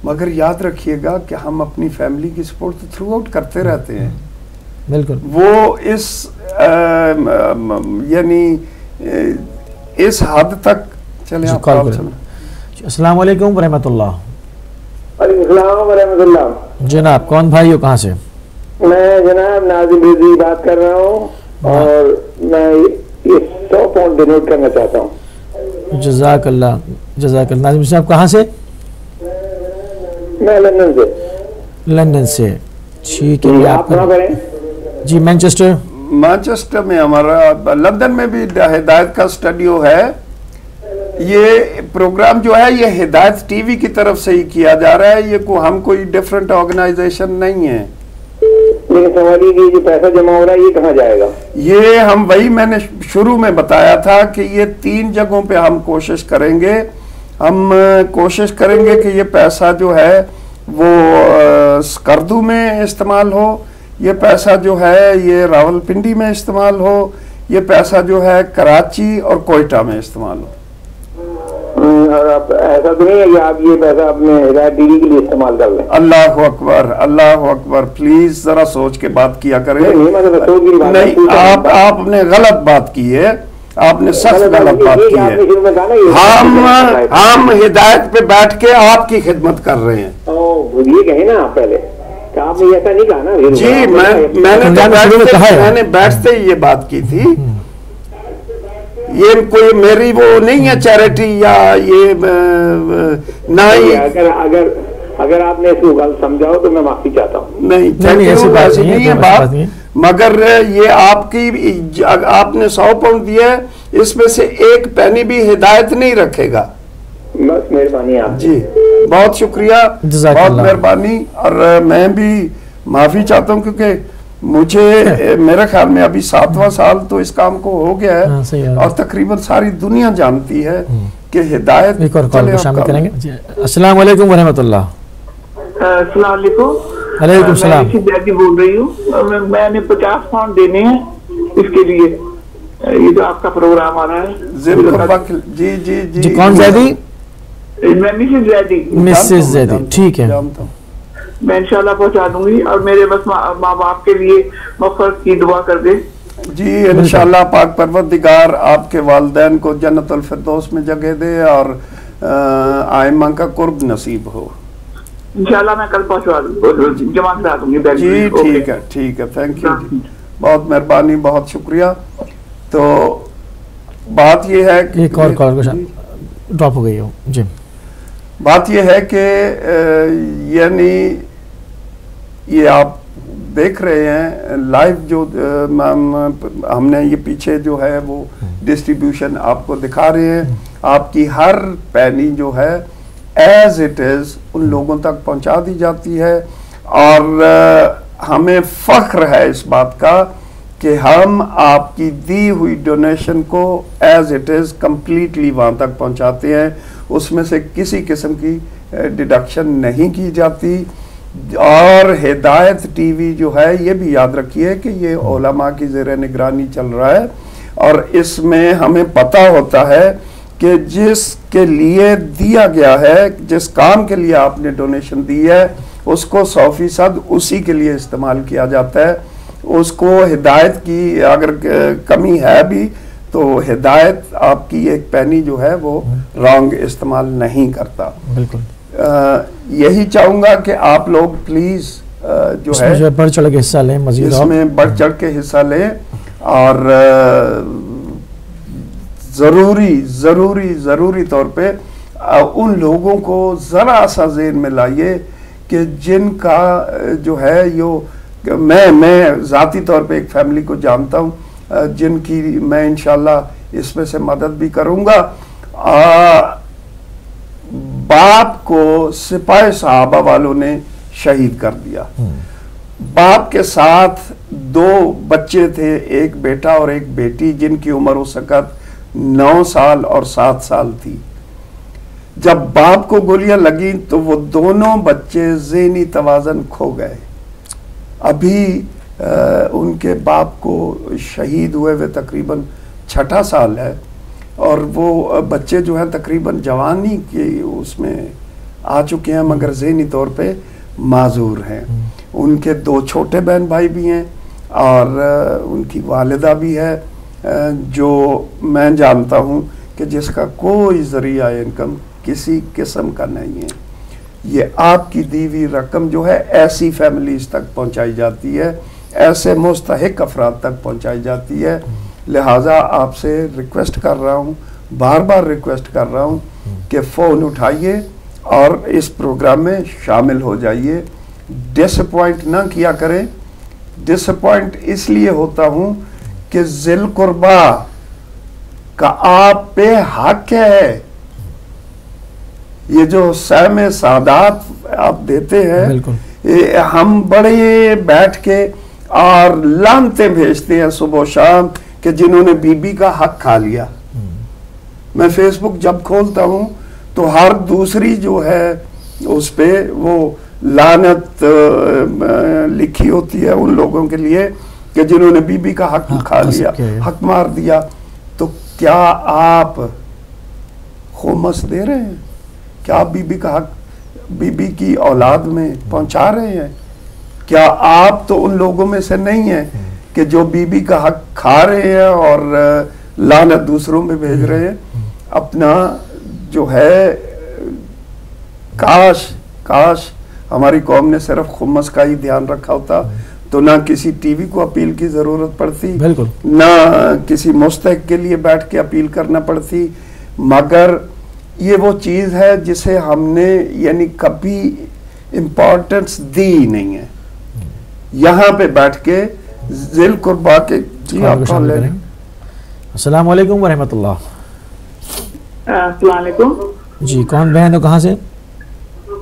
मगर याद रखिएगा कि हम अपनी फैमिली की सपोर्ट तो थ्रू आउट करते रहते हैं। बिल्कुल, वो इस यानी इस हद तक चले। अस्सलाम वालेकुम रहमतुल्लाह। जनाब कौन भाई हो, कहाँ से? मैं जनाब नाजिम रिजवी बात कर रहा हूँ और मैं ये 100 पाउंड डोनेट करना चाहता हूँ। जज़ाकल्लाह जज़ाकल्लाह। नाजिम साहब कहाँ से? मैं लंदन से। लंदन से, ठीक है। आप कहाँ पर हैं? जी मैनचेस्टर। मैनचेस्टर में हमारा, लंदन में भी हिदायत का स्टूडियो है। ये प्रोग्राम जो है ये हिदायत टीवी की तरफ से ही किया जा रहा है, ये हम कोई डिफरेंट ऑर्गेनाइजेशन नहीं है। लेकिन सवाल ये जो पैसा जमा हो रहा है ये कहाँ जाएगा? ये हम वही मैंने शुरू में बताया था कि ये 3 जगहों पे हम कोशिश करेंगे। हम कोशिश करेंगे कि ये पैसा जो है वो स्कर्दू में इस्तेमाल हो, ये पैसा जो है ये रावलपिंडी में इस्तेमाल हो, ये पैसा जो है कराची और कोयटा में इस्तेमाल हो। और आप ऐसा तो नहीं है कि आप ये पैसा अपने हिदायत टीवी के लिए इस्तेमाल कर लें? अल्लाह अकबर, अल्लाह अकबर। प्लीज जरा सोच के बात किया करें। नहीं, आपने गलत बात की है, आपने सख्त गलत बात की है। हम हिदायत पे बैठ के आपकी खिदमत कर रहे हैं। ये कहे ना आप पहले, आपने ऐसा नहीं कहा ना? जी मैंने बैठते ही ये बात की थी। ये कोई मेरी वो नहीं है चैरिटी या ये ना ही। अगर आपने इसको गलत समझाओ तो मैं माफी चाहता हूँ। नहीं ऐसी बात नहीं है बात, मगर ये आपकी आपने 100 पाउंड दिया है, इसमें से 1 पैनी भी हिदायत नहीं रखेगा। बस मेहरबानी आप जी, बहुत शुक्रिया, बहुत मेहरबानी। और मैं भी माफी चाहता हूँ क्योंकि मुझे मेरे ख्याल में अभी 7वां साल तो इस काम को हो गया है और तकरीबन सारी दुनिया जानती है कि हिदायत। एक और कॉल शामिल करेंगे। अस्सलाम वालेकुम व रहमतुल्लाह। अस्सलाम वालेकुम। वालेकुम सलाम। मैं बोल रही हूँ, मैंने 50 पाउंड देने हैं इसके लिए, ये जो आपका प्रोग्राम आ रहा है। जी जी जी। कौन ज़ैदी? मैं मिसेस ज़ैदी, ठीक है, मैं इंशाल्लाह पहुंचा दूंगी। और मेरे बस माँ बाप के लिए मग़फ़िरत की दुआ कर दे। जी इंशाल्लाह पाक परवरदिगार आपके वालिदैन को जन्नतुल फिरदौस में जगह दे और आइमा का कुर्ब नसीब हो। इंशाल्लाह मैं कल पहुंचवा जमा करा दूंगी बैग। जी ठीक है, ठीक है, थैंक यू जी, बहुत मेहरबानी, बहुत शुक्रिया। तो बात ये है कि एक और कॉल ड्रॉप हो गई हो जी। बात ये है कि यानी ये आप देख रहे हैं लाइव जो हमने ये पीछे जो है वो डिस्ट्रीब्यूशन आपको दिखा रहे हैं। आपकी हर पैनी जो है एज इट इज उन लोगों तक पहुंचा दी जाती है, और हमें फख्र है इस बात का कि हम आपकी दी हुई डोनेशन को एज इट इज कंप्लीटली वहां तक पहुंचाते हैं, उसमें से किसी किस्म की डिडक्शन नहीं की जाती। और हिदायत टीवी जो है ये भी याद रखिए कि ये उलमा की ज़ेरे निगरानी चल रहा है, और इसमें हमें पता होता है कि जिसके लिए दिया गया है, जिस काम के लिए आपने डोनेशन दी है, उसको 100% उसी के लिए इस्तेमाल किया जाता है। उसको हिदायत की अगर कमी है भी तो हिदायत आपकी एक पैनी जो है वो रॉन्ग इस्तेमाल नहीं करता। बिल्कुल यही चाहूँगा कि आप लोग प्लीज़ जो है बढ़ चढ़ के हिस्सा लें, मज़ीद इसमें बढ़ चढ़ के हिस्सा लें, और ज़रूरी तौर पे उन लोगों को ज़रा सा ज़हन में लाइए कि जिनका जो है यो मैं ज़ाती तौर पे एक फैमिली को जानता हूँ जिनकी मैं इंशाल्लाह इसमें से मदद भी करूँगा। बाप को सिपाही साहबा वालों ने शहीद कर दिया। बाप के साथ 2 बच्चे थे, एक बेटा और एक बेटी, जिनकी उम्र उस वक़्त 9 साल और 7 साल थी। जब बाप को गोलियां लगी तो वो दोनों बच्चे ज़हनी तवाज़न खो गए। अभी उनके बाप को शहीद हुए हुए तकरीबन 6ठा साल है, और वो बच्चे जो हैं तकरीबन जवानी के उसमें आ चुके हैं, मगर ज़हनी तौर पे माजूर हैं। उनके 2 छोटे बहन भाई भी हैं, और उनकी वालिदा भी है, जो मैं जानता हूँ कि जिसका कोई ज़रिया इनकम किसी किस्म का नहीं है। ये आपकी दी हुई रकम जो है ऐसी फैमिलीज तक पहुँचाई जाती है, ऐसे मुस्तहिक अफराद तक पहुँचाई जाती है। लिहाजा आपसे रिक्वेस्ट कर रहा हूँ, बार बार रिक्वेस्ट कर रहा हूँ कि फ़ोन उठाइए और इस प्रोग्राम में शामिल हो जाइए। डिसअपॉइंट ना किया करें। डिसअपॉइंट इसलिए होता हूँ कि ज़िल कुर्बा का आप पे हक है। ये जो सहम सादात आप देते हैं, हम बड़े बैठ के और लानते भेजते हैं सुबह शाम कि जिन्होंने बीबी का हक खा लिया। मैं फेसबुक जब खोलता हूँ तो हर दूसरी जो है उस पे वो लानत लिखी होती है उन लोगों के लिए कि जिन्होंने बीबी का हक खा लिया, हक मार दिया। तो क्या आप खुमस दे रहे हैं? क्या आप बीबी का हक बीबी की औलाद में पहुंचा रहे हैं? क्या आप तो उन लोगों में से नहीं हैं कि जो बीबी का हक खा रहे हैं और लानत दूसरों में भेज रहे हैं? अपना जो है काश हमारी कौम ने सिर्फ खुमस का ही ध्यान रखा होता तो ना किसी टीवी को अपील की जरूरत पड़ती, ना किसी मुस्तहिक के लिए बैठ के अपील करना पड़ती। मगर ये वो चीज़ है जिसे हमने यानी कभी इम्पोर्टेंस दी नहीं है। यहाँ पे बैठ के ज़िल कुर्बा के जी आप कॉल ले लें। अस्सलाम वालेकुम व रहमतुल्लाह। अस्सलाम वालेकुम जी, कौन बहन हो, कहाँ से?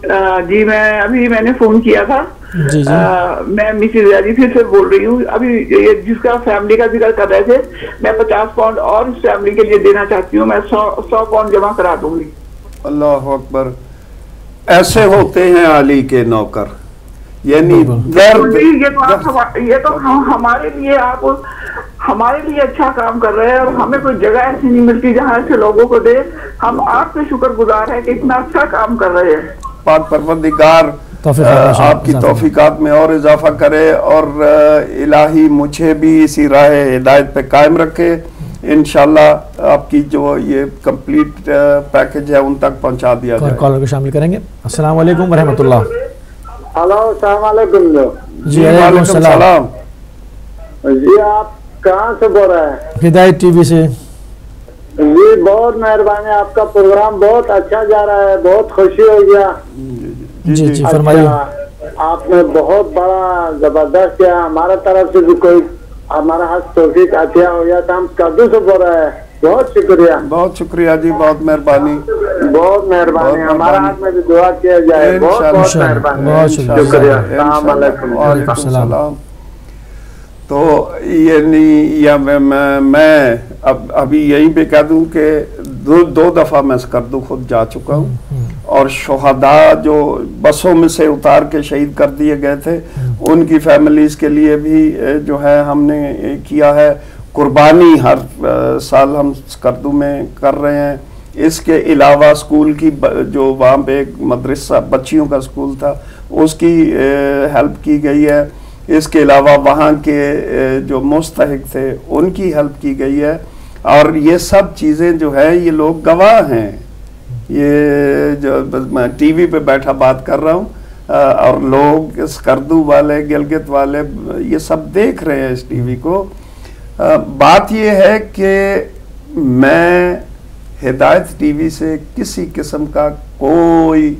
जी मैंने फोन किया था। जी जी। मैं मिसिज राजी फिर से बोल रही हूँ। अभी ये जिसका फैमिली का जिक्र कर रहे थे, मैं 50 पाउंड और इस फैमिली के लिए देना चाहती हूँ। मैं 100 पाउंड जमा करा दूंगी। अल्लाह अकबर। ऐसे होते हैं अली के नौकर, यानी दर्द। ये तो हमारे लिए आप हमारे लिए अच्छा काम कर रहे हैं, और हमें कोई जगह ऐसी नहीं मिलती जहाँ ऐसे लोगों को दे। हम आपके शुक्रगुजार हैं कि इतना अच्छा काम कर रहे हैं। पाक परवरदिगार आपकी तौफीकात में और इजाफा करे, और इलाही मुझे भी इसी राह हिदायत पे कायम रखे। इंशाल्लाह आपकी जो ये कंप्लीट पैकेज है उन तक पहुंचा दिया जाए। कॉलर को शामिल करेंगे। अस्सलाम वालेकुम रहमतुल्लाह। हेलो, अस्सलाम वालेकुम। जी वालेकुम सलाम। जी आप कहाँ से बोल रहे हैं? हिदायत टीवी से। जी बहुत मेहरबानी, आपका प्रोग्राम बहुत अच्छा जा रहा है, बहुत खुशी हो गया। जी जी फरमाइए। आपने बहुत बड़ा जबरदस्त किया, हमारा तरफ से भी कोई हमारा हाथ तौफीक अच्छा हो गया था, हम कद्दू से बोल रहे हैं। बहुत शुक्रिया। बहुत शुक्रिया जी, बहुत मेहरबानी, बहुत मेहरबानी। हमारा हाथ में भी दुआ किया जाए। बहुत बहुत मेहरबानी, बहुत शुक्रिया। अस्सलाम वालेकुम। तो ये नहीं, या मैं अब अभी यहीं पे कह दूं कि दो दफ़ा मैं स्कर्दू खुद जा चुका हूँ, और शोहदा जो बसों में से उतार के शहीद कर दिए गए थे उनकी फैमिलीज के लिए भी जो है हमने किया है कुर्बानी। हर साल हम स्कर्दू में कर रहे हैं। इसके अलावा स्कूल की जो वहाँ पे एक मदरसा बच्चियों का स्कूल था उसकी हेल्प की गई है। इसके अलावा वहाँ के जो मुस्तहिक थे उनकी हेल्प की गई है। और ये सब चीज़ें जो है ये लोग गवाह हैं। ये जो मैं टीवी पे बैठा बात कर रहा हूँ और लोग स्कर्दू वाले, गिलगित वाले ये सब देख रहे हैं इस टीवी को। बात ये है कि मैं हिदायत टीवी से किसी किस्म का कोई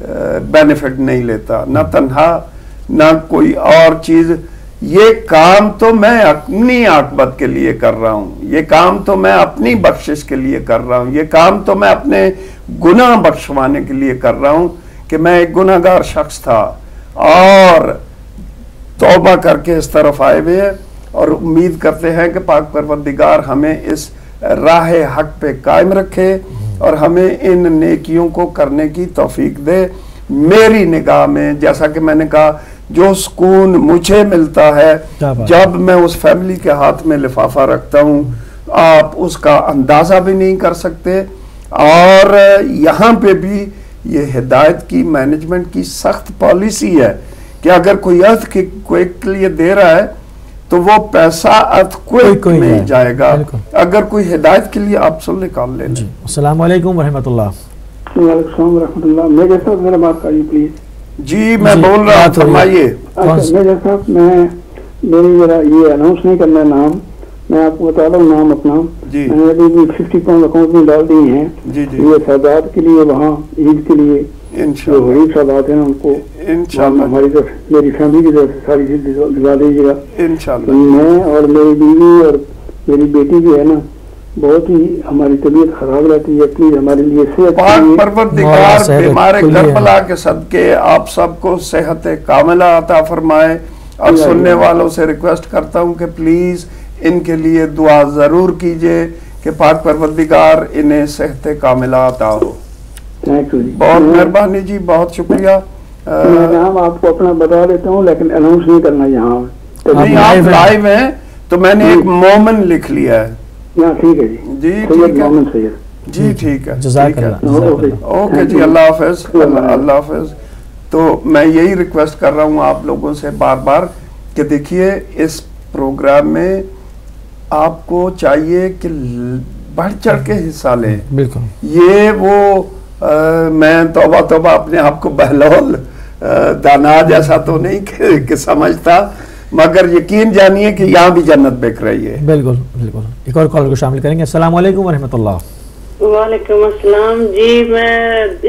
बेनिफिट नहीं लेता, ना तन्हा ना कोई और चीज। ये काम तो मैं अपनी आकबत के लिए कर रहा हूं, ये काम तो मैं अपनी बख्शिश के लिए कर रहा हूं, ये काम तो मैं अपने गुनाह बख्शवाने के लिए कर रहा हूं कि मैं एक गुनाहगार शख्स था और तौबा करके इस तरफ आए हुए हैं। और उम्मीद करते हैं कि पाक परवरदिगार हमें इस राह हक पे कायम रखे और हमें इन नेकियों को करने की तौफीक दे। मेरी निगाह में जैसा कि मैंने कहा, जो सुकून मुझे मिलता है जब मैं उस फैमिली के हाथ में लिफाफा रखता हूँ, आप उसका अंदाजा भी नहीं कर सकते। और यहाँ पे भी ये हिदायत की मैनेजमेंट की सख्त पॉलिसी है कि अगर कोई अर्थक्वेक के लिए दे रहा है तो वो पैसा अर्थक्वेक में जाएगा। अगर कोई हिदायत के लिए आप सब निकाल लें। अस्सलाम वालेकुम रहमतुल्लाह। वालेकुम रहमतुल्लाह। मेजर साहब मेरा बात करिए प्लीज। जी मैं बोल रहा हूँ, फरमाइए। मेजर साहब मेरी जरा ये अनाउंस नहीं करना है नाम, मैं आपको बता रहा हूँ नाम अपना। मैंने अभी भी 50 पाउंड अकाउंट में डाल दिए हैं। ये सादात के लिए वहाँ ईद के लिए जो गरीब सादात हैं उनको हमारी तरफ, मेरी फैमिली की तरफ सारी चीज दिला दीजिएगा इंशाल्लाह। मैं और मेरी बीवी और मेरी बेटी भी है ना, बहुत ही हमारी तबीयत खराब रहती है, प्लीज हमारे लिए परवरदिगार बीमार करबला के सदके आप सबको सेहत कामिला अता फरमाए। और सुनने वालों से रिक्वेस्ट करता हूँ कि प्लीज इनके लिए दुआ जरूर कीजिए कि पाक परवरदिगार इन्हें सेहत कामिला अता हो। बहुत मेहरबानी जी, बहुत शुक्रिया। नाम आपको अपना बता देता हूँ लेकिन अनाउंस नहीं करना यहाँ। नहीं, आप लाइव हैं तो मैंने एक मोमन लिख लिया है। ठीक है जी। जी ठीक है जी, ठीक है। ओके जी, अल्लाह हाफिज, अल्लाह हाफिज। तो मैं यही रिक्वेस्ट कर रहा हूँ आप लोगों से बार बार कि देखिए इस प्रोग्राम में आपको चाहिए कि बढ़ चढ़ के हिस्सा लें। बिल्कुल। ये वो मैं तौबा तौबा अपने आप को बहलौल दाना जैसा तो नहीं कि समझता, मगर यकीन जानिए कि यहाँ भी जन्नत बिक रही है। बिल्कुल बिल्कुल। एक और कॉलर को शामिल करेंगे। अस्सलाम वालेकुम रहमतुल्लाह। वालेकुम अस्सलाम जी, मैं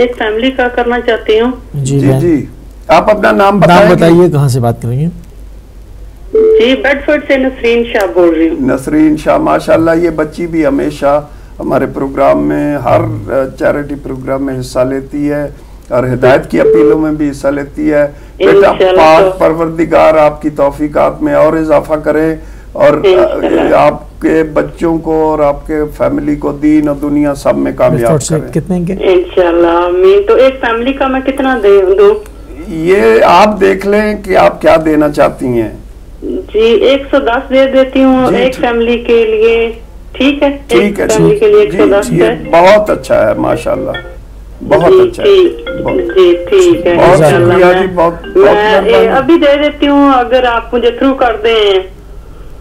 एक फैमिली का करना चाहती हूँ। जी जी, आप अपना नाम बताइए, कहाँ से बात करेंगे? जी बेडफोर्ड से नसरीन शाह बोल रही हूँ। नसरीन शाह, माशाल्लाह। ये बच्ची भी हमेशा हमारे प्रोग्राम में, हर चैरिटी प्रोग्राम में हिस्सा लेती है और हिदायत की अपीलों में भी हिस्सा लेती है। बेटा पाक परवरदिगार आपकी तौफीकात में और इजाफा करे और आपके बच्चों को और आपके फैमिली को दीन और दुनिया सब में कामयाब करे। कितने के? इंशाल्लाह आमीन। तो एक फैमिली का मैं कितना दूं? ये आप देख लें कि आप क्या देना चाहती हैं। जी 110 दे देती हूँ एक फैमिली के लिए। ठीक है, ठीक है, फैमिली के लिए 110 है। बहुत अच्छा है, माशाल्लाह, बहुत अच्छा है जी। ठीक है, बहुत शुक्रिया जी, बहुत मैं अभी दे देती हूँ अगर आप मुझे थ्रू कर दें।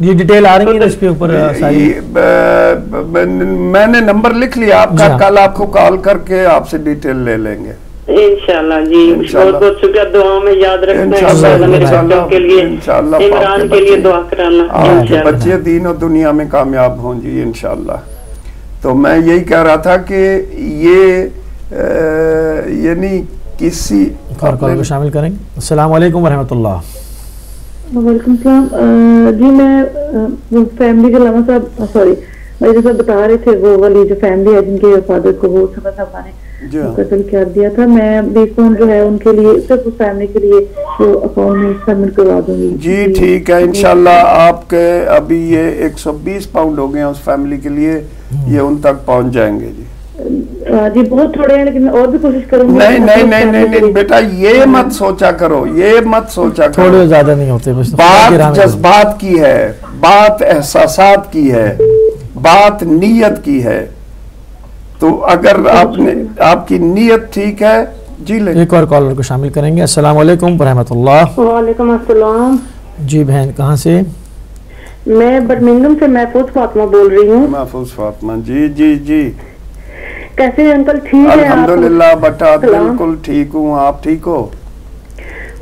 ये डिटेल आ रही है इसके ऊपर सारी। मैंने नंबर लिख लिया आपका, कल आपको कॉल करके आपसे डिटेल ले लेंगे इंशाल्लाह जी। बहुत बहुत शुक्रिया, दुआ में याद रखना इंशाल्लाह, मेरे बच्चों के लिए, इमरान के लिए दुआ कराना, बच्चे दीन और दुनिया में कामयाब हों जी इंशाल्लाह। तो मैं यही कह रहा था कि ये नहीं किसी को शामिल करेंगे। अस्सलाम वालेकुम व रहमतुल्लाह। वालेकुम सलाम जी। मैं फैमिली के अलावा सब सॉरी मेरे जैसा बता रहे थे, वो वाली जो फैमिली है जिनके फादर को वो साहबा ने कत्ल कर दिया था, मैं भी फोन जो है उनके लिए सिर्फ उस फैमिली के लिए वो अकाउंट में शामिल करवा दूंगी जी। ठीक है इंशाल्लाह। आपके अभी ये 120 पाउंड हो गए हैं उस फैमिली के लिए, ये उन तक पहुंच जाएंगे जी। जी बहुत थोड़े हैं लेकिन मैं और भी कोशिश करूंगी। नहीं नहीं नहीं नहीं नहीं बेटा, ये मत सोचा करो, ये मत सोचा करो, थोड़े ज्यादा नहीं होते। बात जज्बात की है, बात एहसासात की है, बात नीयत की है। तो अगर आपकी नीयत ठीक है जी ले। एक और कॉलर को शामिल करेंगे। अस्सलाम वालेकुम रहमतुल्लाह। वालेकुम अस्सलाम जी बहन, कहाँ से? मैं बर्मिंघम से महफूज फातिमा बोल रही हूँ। महफूज फातिमा जी जी जी। कैसे अंकल? ठीक है अल्हम्दुलिल्लाह बेटा, बिल्कुल ठीक हूँ। आप ठीक हो?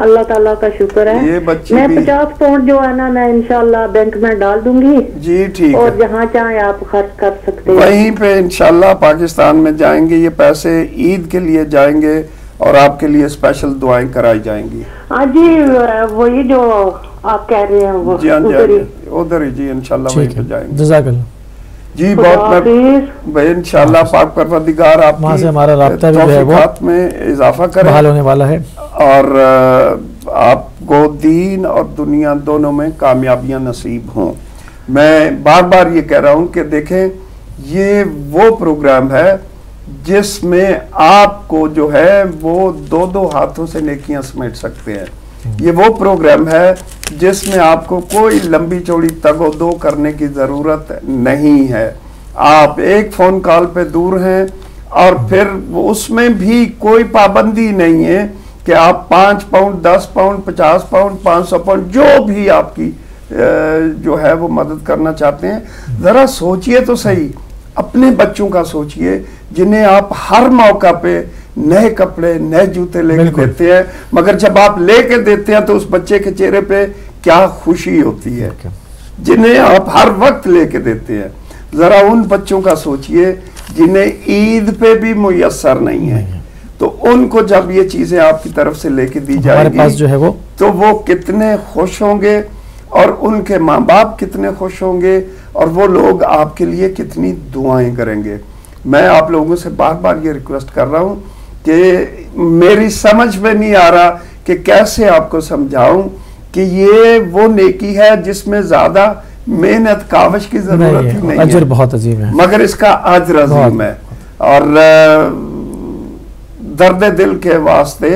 अल्लाह ताला का शुक्र है। ये बच्चे मैं 50 पाउंड जो है ना मैं इंशाल्लाह बैंक में डाल दूंगी जी। ठीक और जहाँ चाहे आप खर्च कर सकते हैं वहीं पे इंशाल्लाह। पाकिस्तान में जाएंगे, ये पैसे ईद के लिए जाएंगे और आपके लिए स्पेशल दुआएं कराई जाएंगी। हाँ जी, वही जो आप कह रहे हैं वो जी। हाँ जी, उधर ही जी इंशाल्लाह वहीं पे जाएंगे। जज़ाकल्लाह जी। बहुत इंशाल्लाह पाक परवरदिगार आप वहाँ से हमारा राब्ता भी है वो में इजाफा करे, बहाल होने वाला है और आपको दीन और दुनिया दोनों में कामयाबियां नसीब हों। मैं बार बार ये कह रहा हूँ कि देखें, ये वो प्रोग्राम है जिसमें आपको जो है वो 2-2 हाथों से नेकियां समेट सकते हैं। ये वो प्रोग्राम है जिसमें आपको कोई लंबी चौड़ी तगोदो करने की जरूरत नहीं है। आप एक फोन कॉल पे दूर हैं और फिर उसमें भी कोई पाबंदी नहीं है कि आप 5 पाउंड, 10 पाउंड, 50 पाउंड, 500 पाउंड जो भी आपकी जो है वो मदद करना चाहते हैं। जरा सोचिए तो सही, अपने बच्चों का सोचिए जिन्हें आप हर मौका पे नए कपड़े, नए जूते लेके देते हैं, मगर जब आप लेके देते हैं तो उस बच्चे के चेहरे पे क्या खुशी होती है, जिन्हें आप हर वक्त लेके देते हैं। जरा उन बच्चों का सोचिए जिन्हें ईद पे भी मुयस्सर नहीं है, तो उनको जब ये चीजें आपकी तरफ से लेके दी जाएगी पास जो है वो, तो वो कितने खुश होंगे और उनके माँ बाप कितने खुश होंगे और वो लोग आपके लिए कितनी दुआएं करेंगे। मैं आप लोगों से बार बार ये रिक्वेस्ट कर रहा हूँ कि मेरी समझ में नहीं आ रहा कि कैसे आपको समझाऊं कि ये वो नेकी है जिसमें ज्यादा मेहनत कावश की जरूरत ही नहीं है, बहुत अजीम है, मगर इसका अजर अजीम है। और दर्द दिल के वास्ते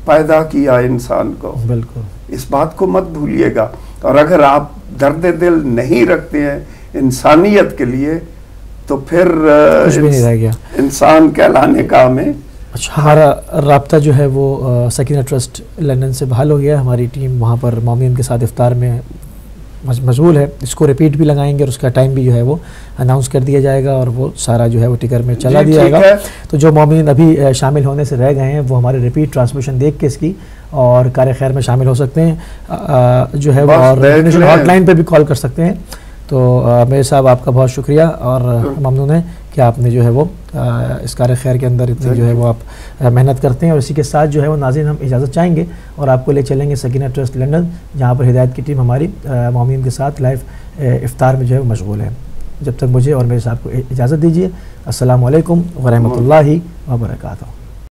पैदा किया इंसान को, बिल्कुल इस बात को मत भूलिएगा। और अगर आप दर्द दिल नहीं रखते हैं इंसानियत के लिए तो फिर कुछ भी नहीं रह गया इंसान कहलाने का हमें। अच्छा, हमारा राब्ता जो है वो सकीना ट्रस्ट लंदन से बहाल हो गया। हमारी टीम वहाँ पर मौमिन के साथ इफ्तार में मशगूल है। इसको रिपीट भी लगाएंगे और उसका टाइम भी जो है वो अनाउंस कर दिया जाएगा और वो सारा जो है वो टिकर में चला दिया जाएगा। तो जो मौमिन अभी शामिल होने से रह गए हैं वो हमारे रिपीट ट्रांसमिशन देख के इसकी और कार्य खैर में शामिल हो सकते हैं जो है वो, और हॉटलाइन पे भी कॉल कर सकते हैं। तो मेरे साहब आपका बहुत शुक्रिया और ममनून है कि आपने जो है वो इस कार्य खैर के अंदर इतनी जो है वो आप मेहनत करते हैं। और इसी के साथ जो है वो नाज़रीन हम इजाज़त चाहेंगे और आपको ले चलेंगे सकीना ट्रस्ट लंदन, जहाँ पर हिदायत की टीम हमारी मौमिन के साथ लाइव इफ्तार में जो है वो मशगूल है। जब तक मुझे और मेरे साहब को इजाज़त दीजिए। अस्सलामु अलैकुम व रहमतुल्लाहि व बरकातहू।